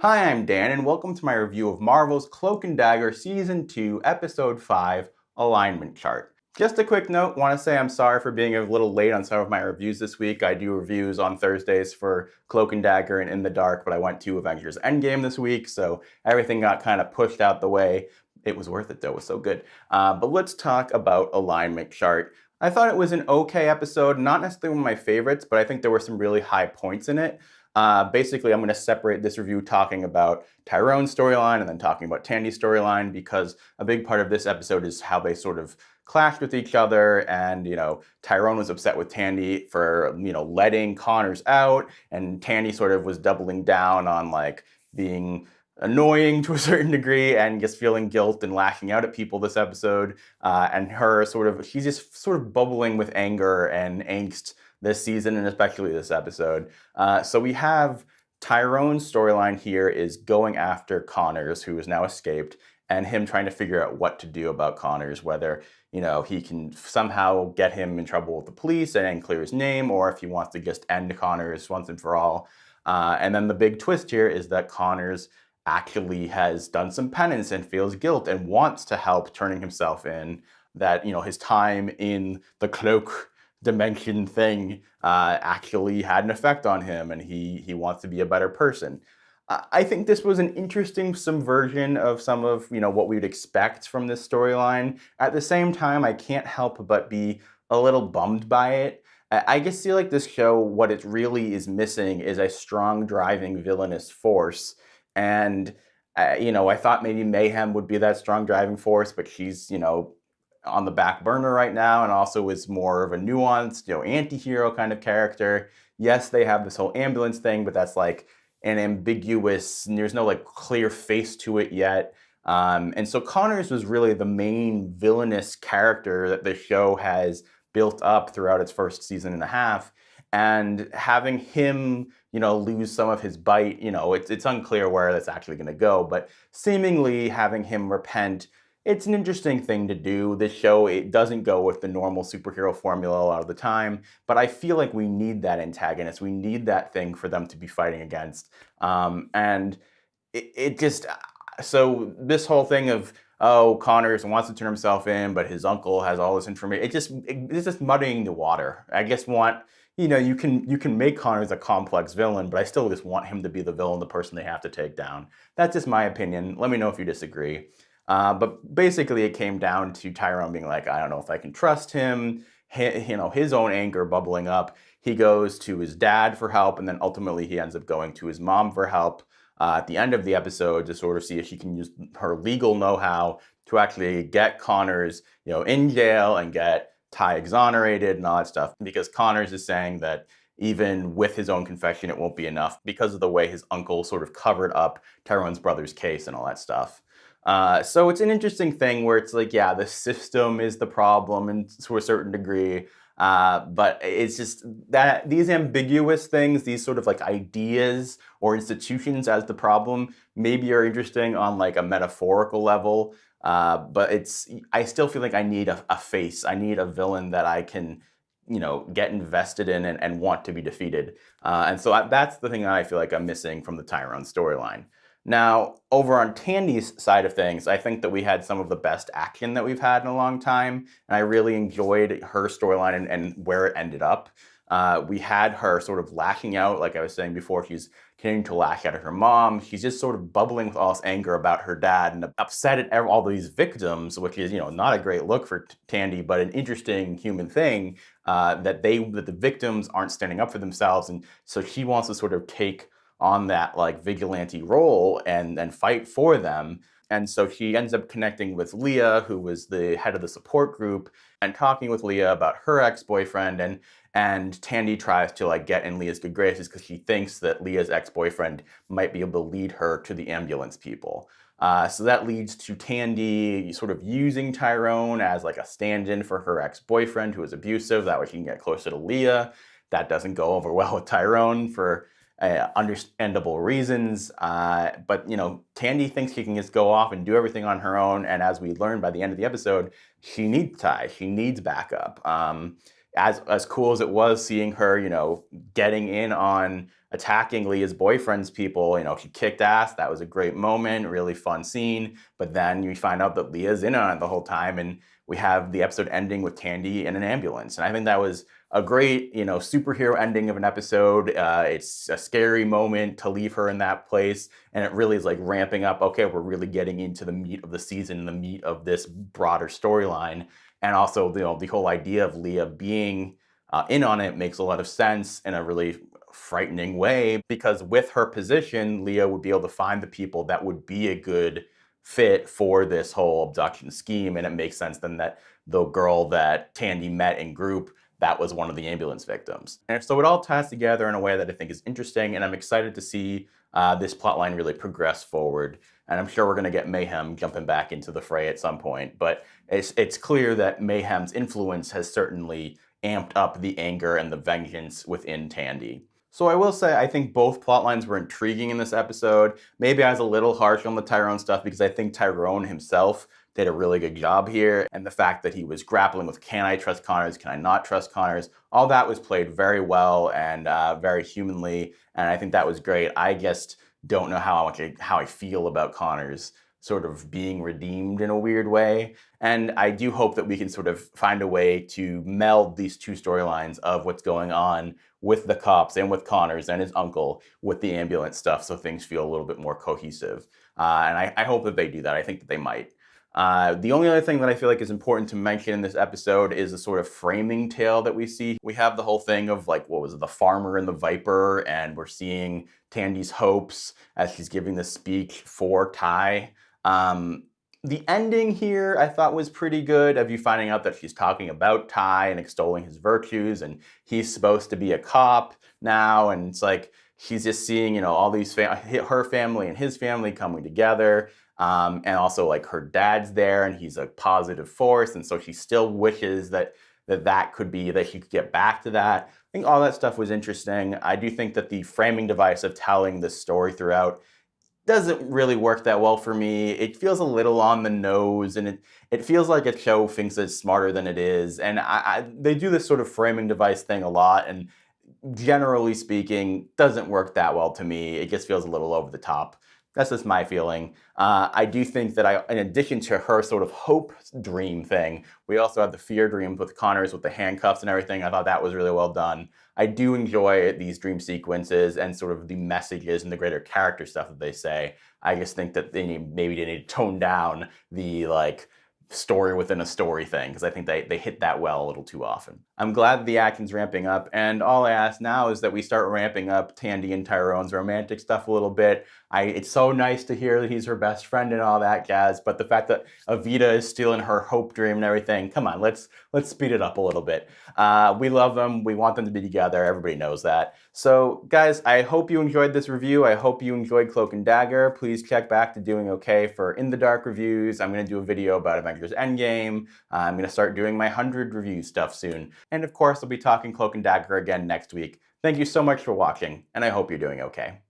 Hi, I'm Dan, and welcome to my review of Marvel's Cloak and Dagger Season 2, Episode 5, Alignment Chart. Just a quick note, want to say I'm sorry for being a little late on some of my reviews this week. I do reviews on Thursdays for Cloak and Dagger and In the Dark, but I went to Avengers Endgame this week, so everything got kind of pushed out the way. It was worth it though, it was so good. But let's talk about Alignment Chart. I thought it was an okay episode, not necessarily one of my favorites, but I think there were some really high points in it. Basically, I'm going to separate this review talking about Tyrone's storyline and then talking about Tandy's storyline, because a big part of this episode is how they sort of clashed with each other. And, Tyrone was upset with Tandy for, letting Connors out, and Tandy sort of was doubling down on like being annoying to a certain degree and just feeling guilt and lashing out at people this episode. And she's just sort of bubbling with anger and angst this season, and especially this episode. So we have Tyrone's storyline here is going after Connors, who has now escaped, and him trying to figure out what to do about Connors, whether he can somehow get him in trouble with the police and clear his name, or if he wants to just end Connors once and for all. And then the big twist here is that Connors actually has done some penance and feels guilt and wants to help turning himself in, that his time in the cloak dimension thing actually had an effect on him, and he wants to be a better person. I think this was an interesting subversion of some of what we'd expect from this storyline. At the same time, I can't help but be a little bummed by it. I just feel like this show, what it really is missing is a strong driving villainous force. And I thought maybe Mayhem would be that strong driving force, but she's on the back burner right now, and also is more of a nuanced, anti-hero kind of character. Yes, they have this whole ambulance thing, but that's like an ambiguous, and there's no like clear face to it yet. And so Connors was really the main villainous character that the show has built up throughout its first season and a half. And having him, lose some of his bite, it's unclear where that's actually going to go, but seemingly having him repent, it's an interesting thing to do. This show, it doesn't go with the normal superhero formula a lot of the time, but I feel like we need that antagonist. We need that thing for them to be fighting against. And it just, so this whole thing of, oh, Connors wants to turn himself in, but his uncle has all this information, it's just muddying the water. I just want, you can make Connors a complex villain, but I still just want him to be the villain, the person they have to take down. That's just my opinion. Let me know if you disagree. But basically it came down to Tyrone being like, I don't know if I can trust him, his own anger bubbling up. He goes to his dad for help, and then ultimately he ends up going to his mom for help at the end of the episode to sort of see if she can use her legal know-how to actually get Connors, in jail and get Ty exonerated and all that stuff. Because Connors is saying that even with his own confession, it won't be enough because of the way his uncle sort of covered up Tyrone's brother's case and all that stuff. So it's an interesting thing where it's like, yeah, the system is the problem, and to a certain degree, but it's just that these ambiguous things, these sort of like ideas or institutions as the problem, maybe are interesting on like a metaphorical level, but I still feel like I need a face. I need a villain that I can get invested in and want to be defeated. And so that's the thing that I feel like I'm missing from the Tyrone storyline. Now, over on Tandy's side of things, I think that we had some of the best action that we've had in a long time, and I really enjoyed her storyline and where it ended up. We had her sort of lashing out, like I was saying before, she's continuing to lash out at her mom. She's just sort of bubbling with all this anger about her dad and upset at all these victims, which is, not a great look for Tandy, but an interesting human thing, that the victims aren't standing up for themselves, and so she wants to sort of take on that like vigilante role and fight for them. And so she ends up connecting with Leah, who was the head of the support group, and talking with Leah about her ex-boyfriend, and Tandy tries to like get in Leah's good graces because she thinks that Leah's ex-boyfriend might be able to lead her to the ambulance people. So that leads to Tandy sort of using Tyrone as like a stand-in for her ex-boyfriend who is abusive. That way she can get closer to Leah. That doesn't go over well with Tyrone for understandable reasons, but Tandy thinks she can just go off and do everything on her own, and as we learn by the end of the episode, she needs Ty, she needs backup. as cool as it was seeing her, you know, getting in on attacking Leah's boyfriend's people, you know, she kicked ass. That was a great moment, really fun scene. But then you find out that Leah's in on it the whole time, and we have the episode ending with Tandy in an ambulance. And I think that was a great, you know, superhero ending of an episode. It's a scary moment to leave her in that place, and it really is like ramping up. Okay, we're really getting into the meat of the season, the meat of this broader storyline, and also, you know, the whole idea of Leah being in on it makes a lot of sense in a really frightening way, because with her position, Leah would be able to find the people that would be a good fit for this whole abduction scheme. And it makes sense then that the girl that Tandy met in group, that was one of the ambulance victims. And so it all ties together in a way that I think is interesting, and I'm excited to see this plotline really progress forward. And I'm sure we're going to get Mayhem jumping back into the fray at some point, but it's clear that Mayhem's influence has certainly amped up the anger and the vengeance within Tandy. So I will say, I think both plotlines were intriguing in this episode. Maybe I was a little harsh on the Tyrone stuff because I think Tyrone himself did a really good job here. And the fact that he was grappling with, can I trust Connors? Can I not trust Connors? All that was played very well and very humanly. And I think that was great. I just don't know how I feel about Connors sort of being redeemed in a weird way. And I do hope that we can sort of find a way to meld these two storylines of what's going on with the cops and with Connors and his uncle with the ambulance stuff, so things feel a little bit more cohesive. And I hope that they do that. I think that they might. The only other thing that I feel like is important to mention in this episode is the sort of framing tale that we see. We have the whole thing of like, what was it, the farmer and the viper, and we're seeing Tandy's hopes as she's giving this speech for Ty. The ending here I thought was pretty good, of you finding out that she's talking about Ty and extolling his virtues, and he's supposed to be a cop now, and it's like she's just seeing, you know, all these her family and his family coming together, and also like her dad's there and he's a positive force, and so she still wishes that could be, that she could get back to that. I think all that stuff was interesting. I do think that the framing device of telling this story throughout doesn't really work that well for me. It feels a little on the nose, and it feels like a show thinks it's smarter than it is. And they do this sort of framing device thing a lot, and generally speaking, doesn't work that well to me. It just feels a little over the top. That's just my feeling. I do think that in addition to her sort of hope dream thing, we also have the fear dreams with Connors with the handcuffs and everything. I thought that was really well done. I do enjoy these dream sequences and sort of the messages and the greater character stuff that they say. I just think that maybe they need to tone down the like story within a story thing, because I think they hit that well a little too often. I'm glad the action's ramping up, and all I ask now is that we start ramping up Tandy and Tyrone's romantic stuff a little bit. It's so nice to hear that he's her best friend and all that jazz, but the fact that Evita is stealing her hope dream and everything, come on, let's speed it up a little bit. We love them, we want them to be together, everybody knows that. So guys, I hope you enjoyed this review. I hope you enjoyed Cloak and Dagger. Please check back to DoingOK for In the Dark reviews. I'm going to do a video about Avengers Endgame. I'm going to start doing my 100 review stuff soon. And of course, I'll be talking Cloak and Dagger again next week. Thank you so much for watching, and I hope you're doing okay.